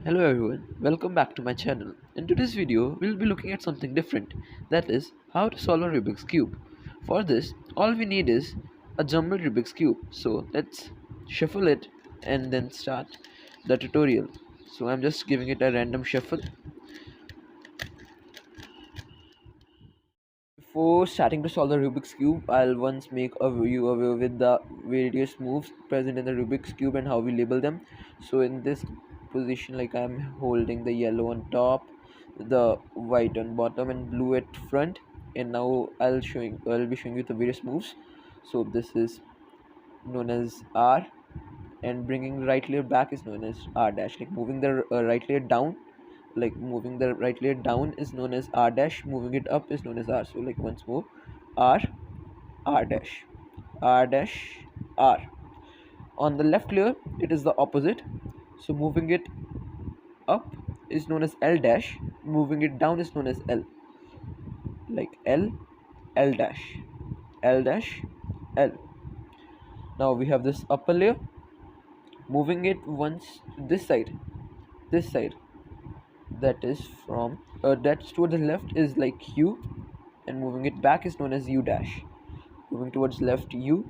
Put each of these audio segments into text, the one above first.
Hello everyone, welcome back to my channel. In today's video, we'll be looking at something different, that is, how to solve a Rubik's Cube. For this, all we need is a jumbled Rubik's Cube. So let's shuffle it and then start the tutorial. So I'm just giving it a random shuffle. Before starting to solve the Rubik's Cube, I'll once make you aware with the various moves present in the Rubik's Cube and how we label them. So in this position, like I'm holding the yellow on top, the white on bottom and blue at front. And now I'll be showing you the various moves. So this is known as R, and bringing right layer back is known as R dash. Like moving the right layer down, like moving the right layer down is known as R dash, moving it up is known as R. So like once more, R, R dash, R dash, R. On the left layer it is the opposite, so moving it up is known as L dash, moving it down is known as L. Like L, L dash, L dash, L. Now we have this upper layer, moving it once to this side, that is from that's toward the left is like U, and moving it back is known as U dash. Moving towards left U,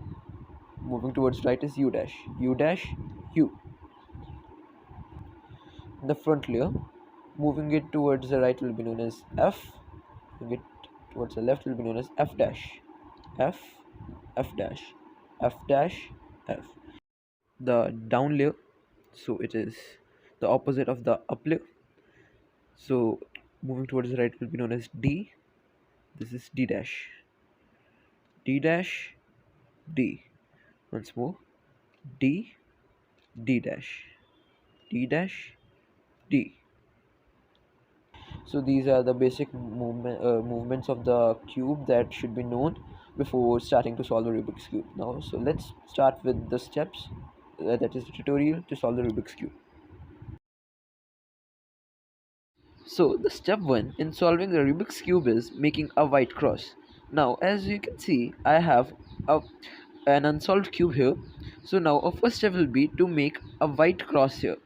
moving towards right is U dash, U dash, U. The front layer, moving it towards the right will be known as F, moving it towards the left will be known as F dash, F, F dash, F dash, F. The down layer, so it is the opposite of the up layer. So moving towards the right will be known as D. This is D dash, D dash, D. Once more, D, D dash, D dash, D. So these are the basic movements of the cube that should be known before starting to solve the Rubik's Cube. Now, so let's start with the steps, that is the tutorial to solve the Rubik's Cube. So the step 1 in solving the Rubik's Cube is making a white cross. Now as you can see, I have an unsolved cube here. So now our first step will be to make a white cross here.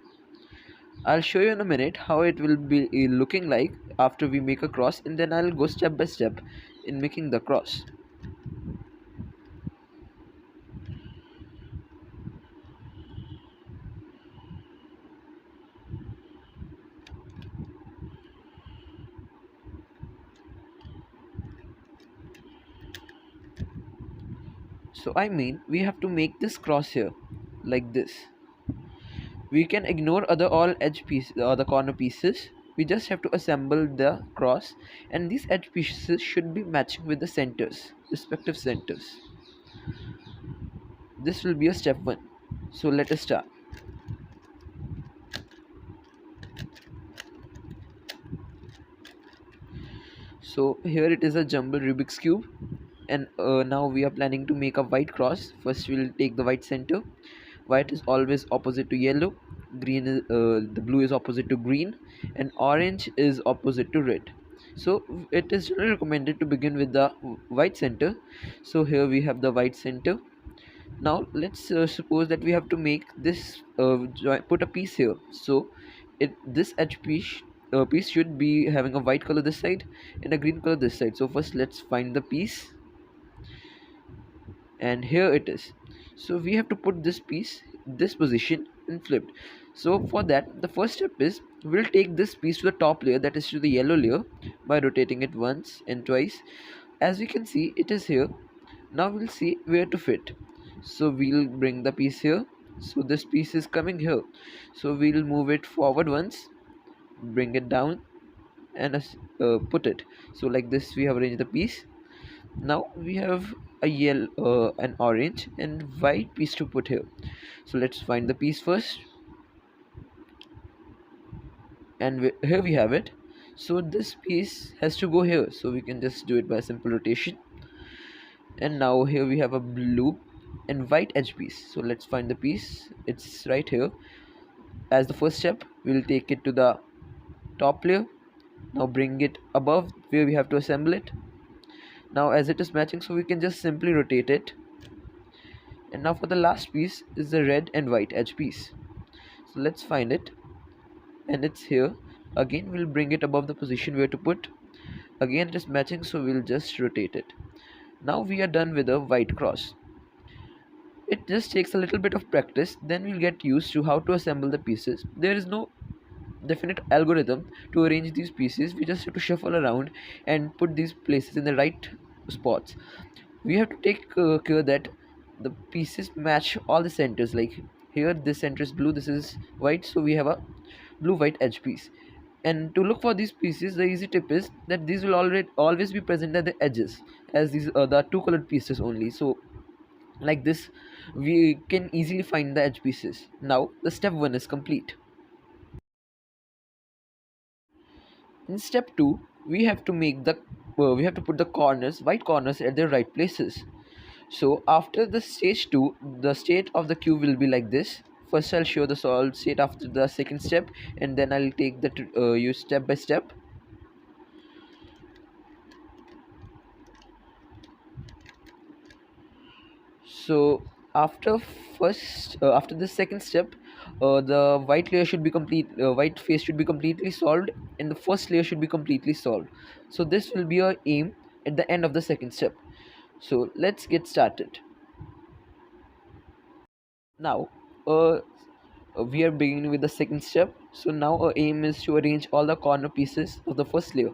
I'll show you in a minute how it will be looking like after we make a cross, and then I'll go step by step in making the cross. So I mean, we have to make this cross here like this. We can ignore other all edge pieces or the corner pieces. We just have to assemble the cross, and these edge pieces should be matching with the centers, respective centers. This will be a step 1. So let us start. So here it is a jumbled Rubik's cube, and now we are planning to make a white cross. First we will take the white center. White is always opposite to yellow, green is the blue is opposite to green, and orange is opposite to red. So it is generally recommended to begin with the white center. So here we have the white center. Now let's suppose that we have to make this put a piece here. So this edge piece should be having a white color this side and a green color this side. So first let's find the piece, and here it is. So we have to put this piece this position and flipped. So for that, the first step is we'll take this piece to the top layer, that is to the yellow layer, by rotating it once and twice. As we can see, it is here. Now we'll see where to fit. So we'll bring the piece here. So this piece is coming here, so we'll move it forward once, bring it down, and put it. So like this we have arranged the piece. Now we have a yellow, an orange and white piece to put here. So let's find the piece first, and here we have it. So this piece has to go here, so we can just do it by simple rotation. And now here we have a blue and white edge piece. So let's find the piece. It's right here. As the first step, we'll take it to the top layer. Now bring it above where we have to assemble it. Now as it is matching, so we can just simply rotate it. And now for the last piece is the red and white edge piece. So let's find it. and it's here. Again we'll bring it above the position where to put. Again it is matching, so we'll just rotate it. Now we are done with a white cross. It just takes a little bit of practice, then we'll get used to how to assemble the pieces. There is no definite algorithm to arrange these pieces. We just have to shuffle around and put these places in the right spots. We have to take care that the pieces match all the centers. Like here this center is blue, this is white, so we have a blue white edge piece. And to look for these pieces, the easy tip is that these will already always be present at the edges, as these are the two colored pieces only. So like this we can easily find the edge pieces. Now the step 1 is complete. In step 2, we have to make the we have to put the corners, white corners, at their right places. So after the stage 2, the state of the cube will be like this. First I'll show the solved state after the second step, and then I'll take the you step by step. So after after the second step, the white layer should be complete, white face should be completely solved, and the first layer should be completely solved. So this will be our aim at the end of the second step. So let's get started. Now we are beginning with the second step. So now our aim is to arrange all the corner pieces of the first layer.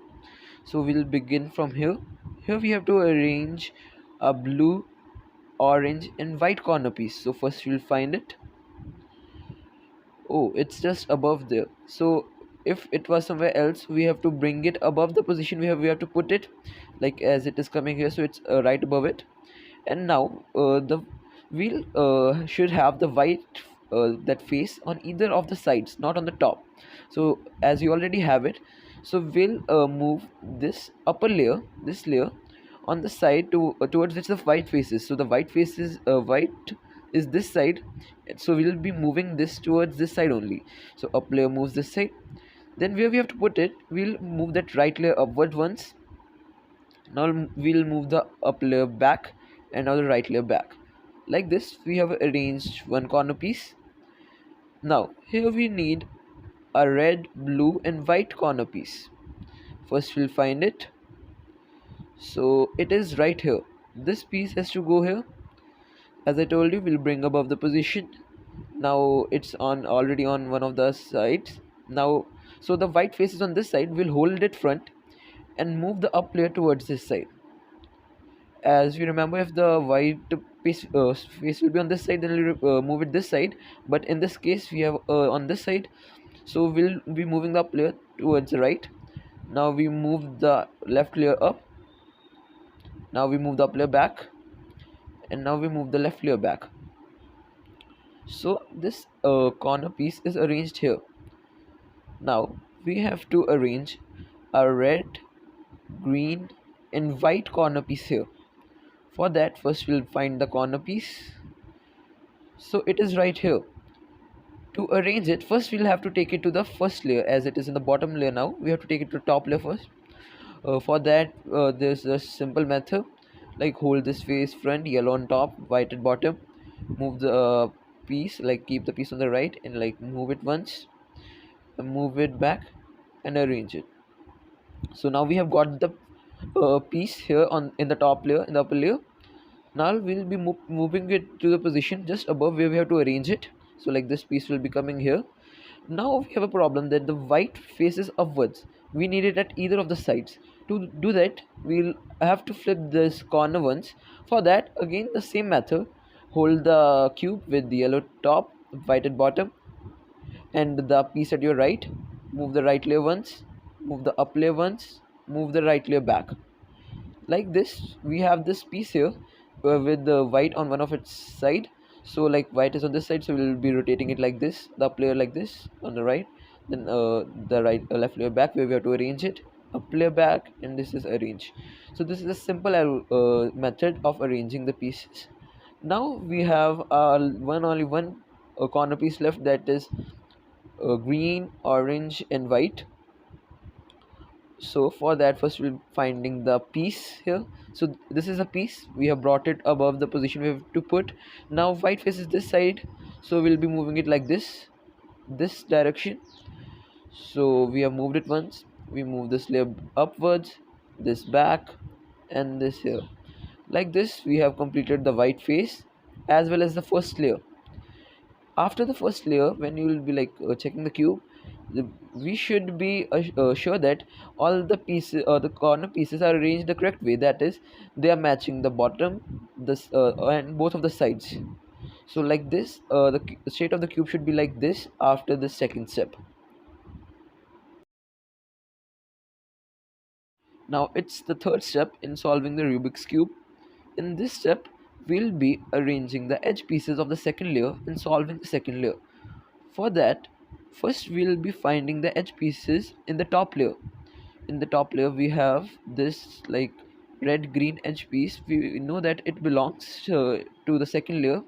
So we'll begin from here. Here we have to arrange a blue, orange and white corner piece. So first we'll find it. Oh, it's just above there. So if it was somewhere else, we have to bring it above the position we have to put it, like as it is coming here, so it's right above it. And now the wheel should have the white that face on either of the sides, not on the top. So as you already have it, so we'll move this upper layer, this layer, on the side to towards which the white face is. So the white face is white is this side, so we'll be moving this towards this side only. So up layer moves this side, then where we have to put it, we'll move that right layer upward once. Now we'll move the up layer back, and now the right layer back. Like this we have arranged one corner piece. Now here we need a red, blue and white corner piece. First we'll find it. So it is right here. This piece has to go here. As I told you, we'll bring above the position. Now it's on already on one of the sides. Now so the white face is on this side, we'll hold it front and move the up layer towards this side. As you remember, if the white face will be on this side, then we'll move it this side, but in this case we have on this side, so we'll be moving the up layer towards the right. Now we move the left layer up, now we move the up layer back, and now we move the left layer back. So this corner piece is arranged here. Now we have to arrange a red, green and white corner piece here. For that, first we'll find the corner piece. So it is right here. To arrange it, first we'll have to take it to the first layer, as it is in the bottom layer. Now we have to take it to the top layer first. For that there's a simple method, like hold this face front, yellow on top, white at bottom, move the piece, like keep the piece on the right and like move it once and move it back and arrange it. So now we have got the piece here on in the top layer, in the upper layer. Now we'll be moving it to the position just above where we have to arrange it. So like this piece will be coming here. Now we have a problem that the white faces upwards. We need it at either of the sides. To do that, we'll have to flip this corner once. For that, again the same method. Hold the cube with the yellow top, white at bottom, and the piece at your right. Move the right layer once, move the up layer once, move the right layer back. Like this we have this piece here with the white on one of its side. So like white is on this side, so we'll be rotating it like this, the up layer like this on the right, then the right left layer back where we have to arrange it, up layer back, and this is arrange. So this is a simple method of arranging the pieces. Now we have only one corner piece left, that is green, orange and white. So for that, first we'll finding the piece here. So this is a piece, we have brought it above the position we have to put. Now white faces this side, so we'll be moving it like this direction. So we have moved it once. We move this layer upwards, this back, and this here. Like this, we have completed the white face as well as the first layer. After the first layer, when you will be checking the cube, we should be sure that all the pieces or the corner pieces are arranged the correct way. That is, they are matching the bottom, this and both of the sides. So like this, the shape of the cube should be like this after the second step. Now it's the third step in solving the Rubik's cube. In this step, we'll be arranging the edge pieces of the second layer and solving the second layer. For that, first we'll be finding the edge pieces in the top layer. In the top layer, we have this red green edge piece. We know that it belongs to the second layer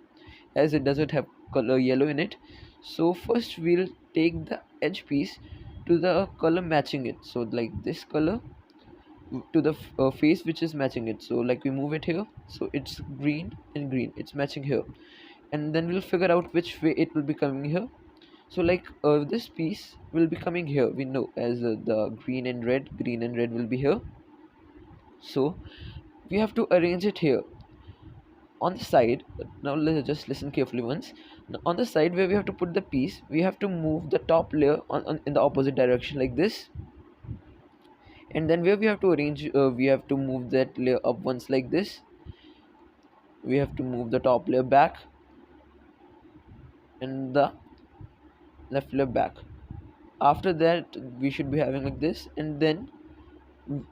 as it doesn't have color yellow in it. So first we'll take the edge piece to the color matching it. So like this color to the face which is matching it. So like we move it here, so it's green and green, it's matching here, and then we'll figure out which way it will be coming here. So this piece will be coming here, we know, as the green and red will be here. So we have to arrange it here on the side. Now let's just listen carefully once. Now, on the side where we have to put the piece, we have to move the top layer in the opposite direction like this, and then where we have to arrange, we have to move that layer up once like this. We have to move the top layer back and the left layer back. After that, we should be having like this, and then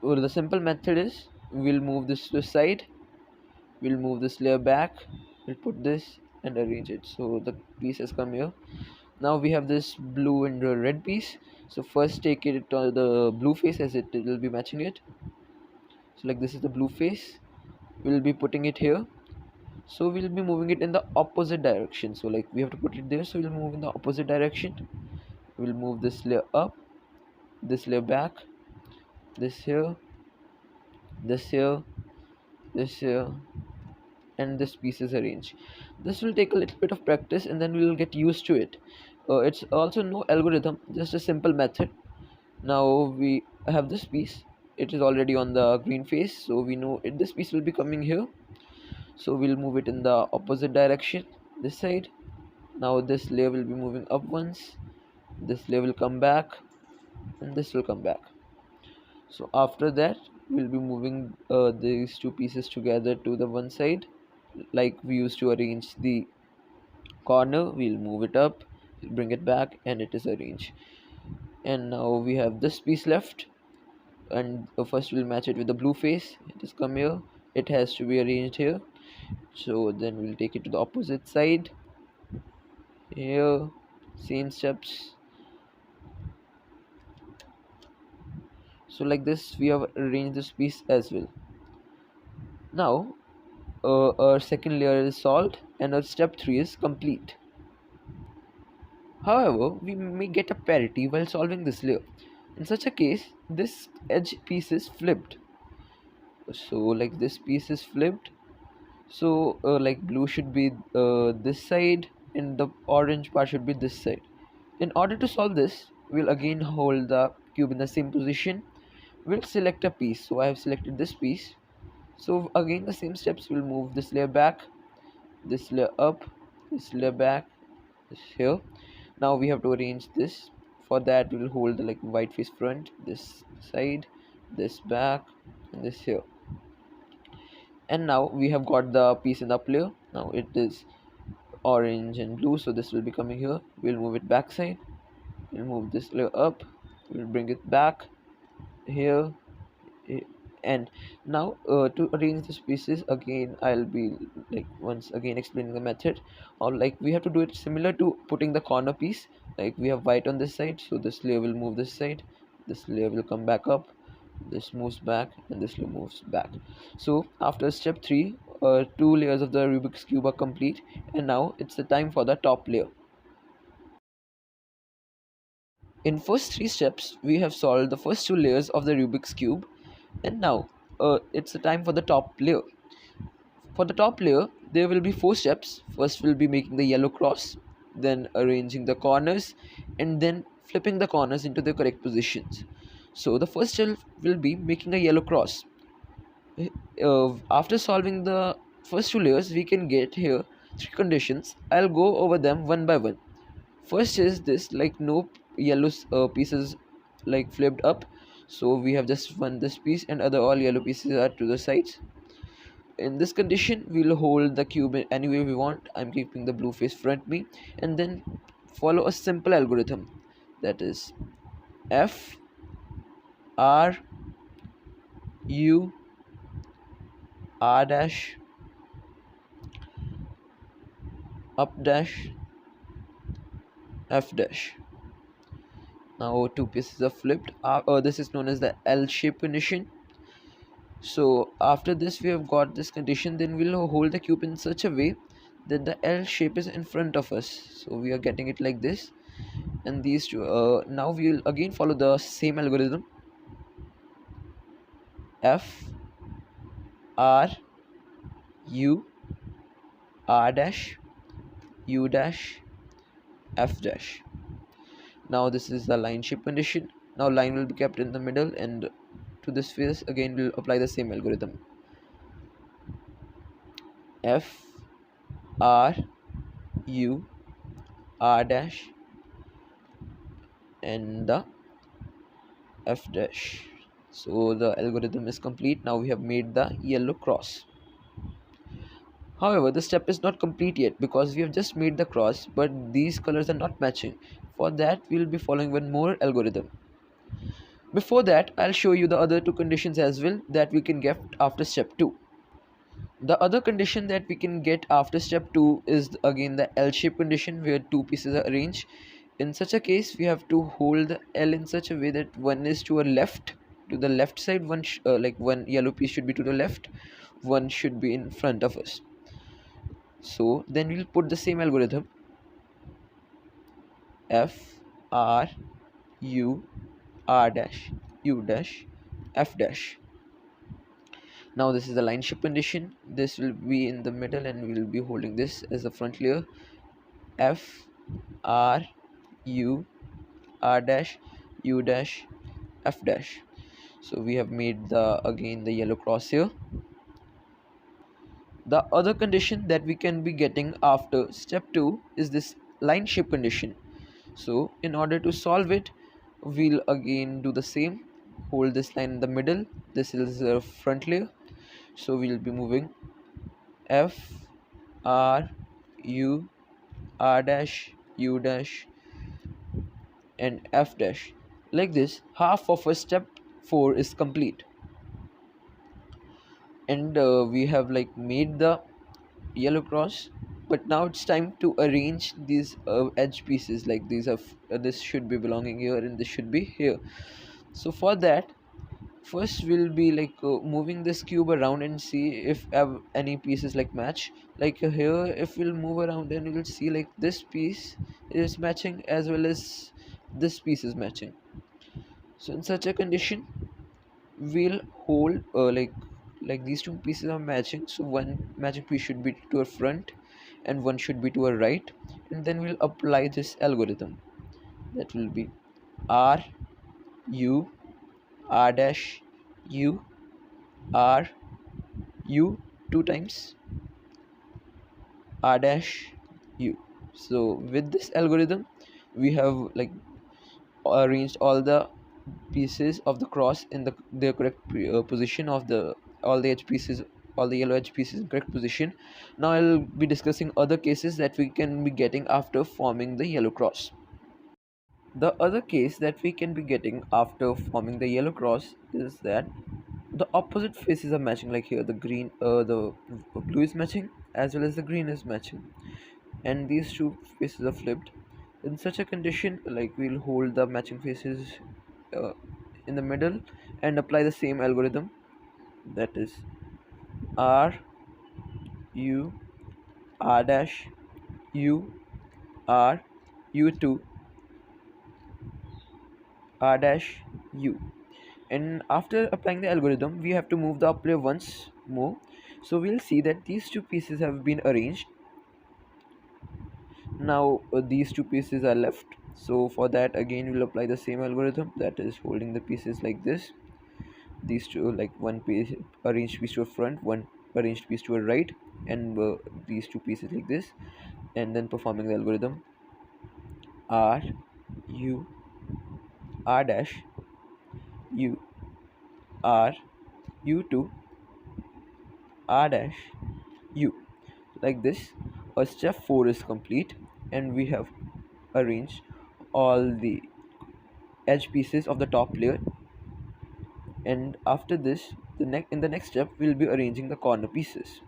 the simple method is we'll move this to the side, we'll move this layer back, we'll put this and arrange it so the piece has come here. Now we have this blue and red piece, so first take it to the blue face as it will be matching it. So like this is the blue face, we'll be putting it here. So we'll be moving it in the opposite direction, so like we have to put it there, so we'll move in the opposite direction. We'll move this layer up, this layer back, this here, this here, this here, and this piece is arranged. This will take a little bit of practice and then we will get used to it. It's also no algorithm, just a simple method. Now we have this piece, it is already on the green face, so we know this piece will be coming here. So we'll move it in the opposite direction, this side. Now this layer will be moving up once, this layer will come back, and this will come back. So after that, we'll be moving these two pieces together to the one side like we used to arrange the corner. We'll move it up, bring it back, and it is arranged. And now we have this piece left, and first we'll match it with the blue face. It is come here, it has to be arranged here. So then we'll take it to the opposite side here, same steps. So like this we have arranged this piece as well. Now our second layer is solved and our step 3 is complete. However, we may get a parity while solving this layer. In such a case, this edge piece is flipped. So like this piece is flipped. So like blue should be this side and the orange part should be this side. In order to solve this, we'll again hold the cube in the same position. We'll select a piece. So I have selected this piece. So again the same steps, we'll move this layer back, this layer up, this layer back, this here. Now we have to arrange this. For that we'll hold the white face front, this side, this back, and this here. And now we have got the piece in the up layer. Now it is orange and blue, so this will be coming here. We'll move it back side, we'll move this layer up, we'll bring it back here, and now to arrange these pieces again, I'll be once again explaining the method. Or we have to do it similar to putting the corner piece. Like we have white on this side, so this layer will move this side, this layer will come back up, this moves back, and this layer moves back. So after step 3, 2 layers of the Rubik's cube are complete, and now it's the time for the top layer. In first 3 steps, we have solved the first 2 layers of the Rubik's cube, and now it's the time for the top layer. For the top layer, there will be 4 steps. First we'll be making the yellow cross, then arranging the corners, and then flipping the corners into their correct positions. So the first step will be making a yellow cross. After solving the first two layers, we can get here three conditions. I'll go over them one by one. First is this, like no yellow pieces like flipped up, so we have just one this piece and other all yellow pieces are to the sides. In this condition, we'll hold the cube any way we want. I'm keeping the blue face front me, and then follow a simple algorithm, that is F R U R dash up dash F dash. Now two pieces are flipped. This is known as the L shape condition. So after this we have got this condition, then we'll hold the cube in such a way that the L shape is in front of us. So we are getting it like this, and these two. Now we will again follow the same algorithm. F R U R dash U dash F dash. Now this is the line shape condition. Now line will be kept in the middle, and to this face again we'll apply the same algorithm. F R U R dash and the F dash. So the algorithm is complete. Now we have made the yellow cross. However, the step is not complete yet because we have just made the cross, but these colors are not matching. For that, we will be following one more algorithm. Before that, I'll show you the other two conditions as well that we can get after step 2. The other condition that we can get after step 2 is again the L-shape condition where two pieces are arranged. In such a case, we have to hold the L in such a way that one is to the left side, like one yellow piece should be to the left, one should be in front of us. So then we'll put the same algorithm, F R U R dash U dash F dash. Now this is the line shape condition. This will be in the middle and we will be holding this as the front layer, F R U R dash U dash F dash. So we have made again the yellow cross here. The other condition that we can be getting after step 2 is this line shape condition. So in order to solve it, we'll again do the same. Hold this line in the middle. This is the front layer. So we'll be moving F R U R dash U dash and F dash. Like this, half of a step 4 is complete. And we have like made the yellow cross, but now it's time to arrange these edge pieces. Like these are this should be belonging here and this should be here. So for that, first we'll be like moving this cube around and see if any pieces like match. Like here, if we'll move around and we'll see like this piece is matching as well as this piece is matching. So in such a condition, we'll hold like these two pieces are matching, so one matching piece should be to our front and one should be to our right, and then we'll apply this algorithm. That will be R U R dash U R U two times R dash U. So with this algorithm, we have like arranged all the pieces of the cross in their correct position of all the edge pieces, all the yellow edge pieces in correct position. Now I'll be discussing other cases that we can be getting after forming the yellow cross. The other case that we can be getting after forming the yellow cross is that the opposite faces are matching. Like here, the blue is matching as well as the green is matching, and these two faces are flipped. In such a condition, like we'll hold the matching faces uh, in the middle and apply the same algorithm, that is R U R dash U R U2 R dash U. And after applying the algorithm, we have to move the up layer once more. So we'll see that these two pieces have been arranged. Now these two pieces are left So for that, again we'll apply the same algorithm, that is holding the pieces like this. These two, like one piece arranged piece to a front, one arranged piece to a right, and these two pieces like this, and then performing the algorithm r u r dash u r u2 r dash u, like this. A step 4 is complete, and we have arranged all the edge pieces of the top layer. And after this, in the next step we'll be arranging the corner pieces.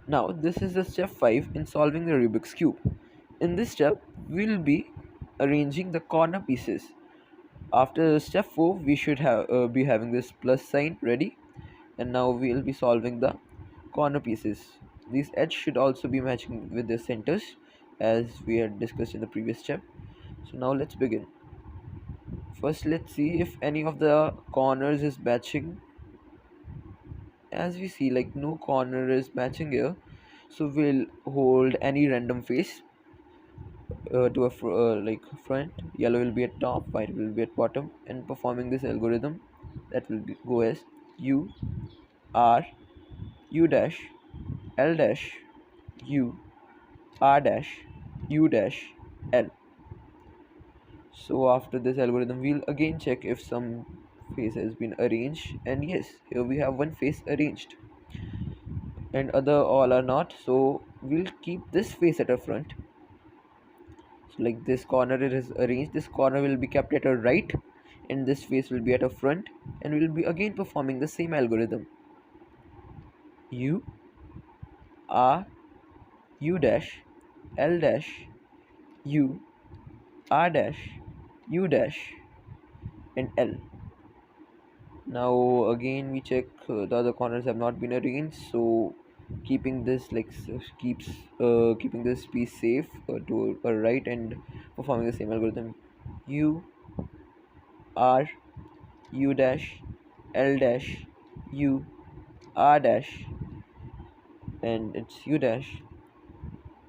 Now this is the step 5 in solving the Rubik's cube. In this step we'll be arranging the corner pieces. After step 4 we should be having this plus sign ready, and now we'll be solving the corner pieces. These edges should also be matching with the centers, as we had discussed in the previous step. So now let's begin. First, let's see if any of the corners is matching. As we see, like no corner is matching here, so we'll hold any random face to a like front. Yellow will be at top, white will be at bottom, and performing this algorithm, that will go as u r u dash l dash u r dash u dash l. So after this algorithm we'll again check if some face has been arranged, and yes, here we have one face arranged and other all are not, so we'll keep this face at our front. So like this corner it is arranged, this corner will be kept at our right, and this face will be at our front, and we'll be again performing the same algorithm u r u dash l dash u r dash u dash and l. Now again we check the other corners have not been arranged, so keeping this like keeps keeping this piece safe to a right, and performing the same algorithm u r u dash l dash u r dash, and it's u dash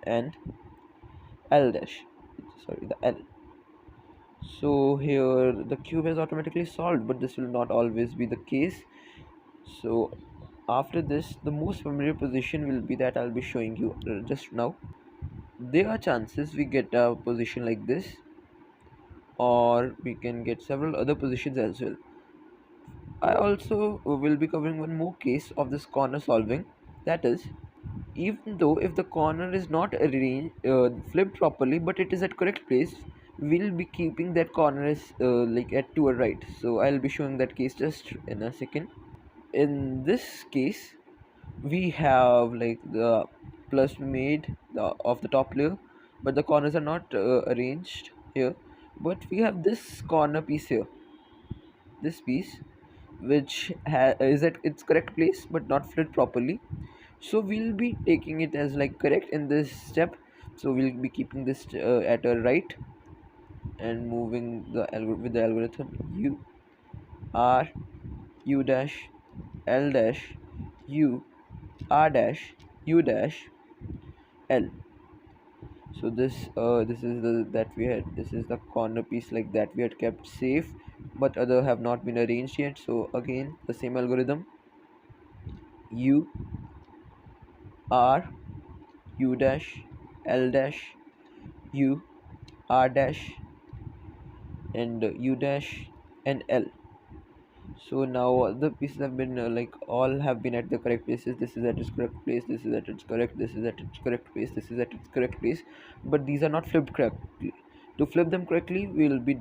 and l dash, sorry, the l. So here the cube is automatically solved, but this will not always be the case. So after this, the most familiar position will be that I'll be showing you just now. There are chances we get a position like this, or we can get several other positions as well. I also will be covering one more case of this corner solving, that is, even though if the corner is not arranged flipped properly, but it is at correct place, we'll be keeping that corner as like at to a right. So I'll be showing that case just in a second. In this case we have like the plus made of the top layer, but the corners are not arranged here. But we have this corner piece here, this piece which is at its correct place but not flipped properly, so we'll be taking it as like correct in this step. So we'll be keeping this at a right, and moving with the algorithm u r u dash l dash u r dash u dash l. So this is the that we had this is the corner piece like that we had kept safe, but other have not been arranged yet. So again the same algorithm u r u dash l dash u r dash and u dash and l. So now the pieces have been like all have been at the correct places. This is at its correct place, this is at its correct, this is at its correct place, this is at its correct place, but these are not flipped correctly. To flip them correctly we will be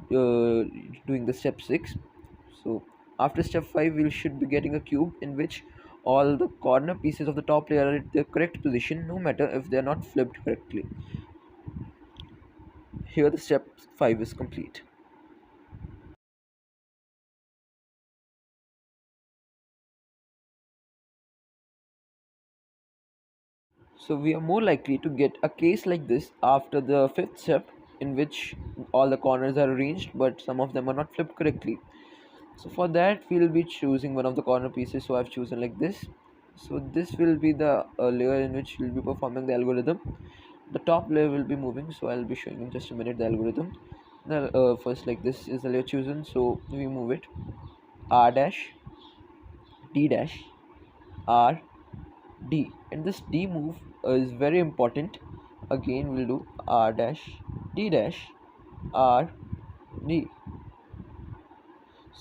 doing the step 6. So after step 5 we should be getting a cube in which all the corner pieces of the top layer are at their correct position, no matter if they are not flipped correctly. Here the step 5 is complete. So we are more likely to get a case like this after the 5th step, in which all the corners are arranged but some of them are not flipped correctly. So for that we'll be choosing one of the corner pieces. So I've chosen like this. So this will be the layer in which we'll be performing the algorithm. The top layer will be moving, so I'll be showing in just a minute the algorithm. Now first, like, this is the layer chosen, so we move it r dash d dash r d, and this d move is very important. Again we'll do r dash d dash r d.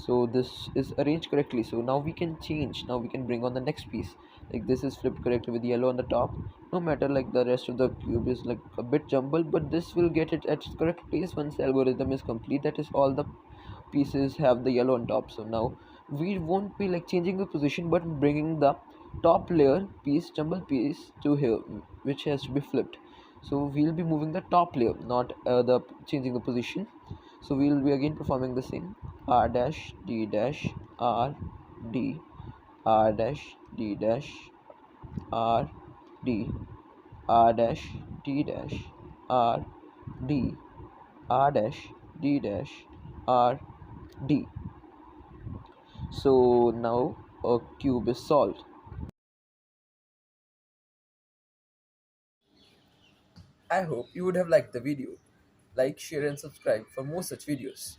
So this is arranged correctly, so now we can change, now we can bring on the next piece. Like, this is flipped correctly with yellow on the top. No matter, like, the rest of the cube is like a bit jumbled, but this will get it at its correct place once the algorithm is complete. That is, all the pieces have the yellow on top. So now we won't be like changing the position, but bringing the top layer piece, jumble piece, to here, which has to be flipped. So we'll be moving the top layer, not the changing the position. So we'll be again performing the same r dash d dash r d, r dash d dash r d, r dash d dash r d, r dash d dash r d. So now a cube is solved. I hope you would have liked the video. Like, share and subscribe for more such videos.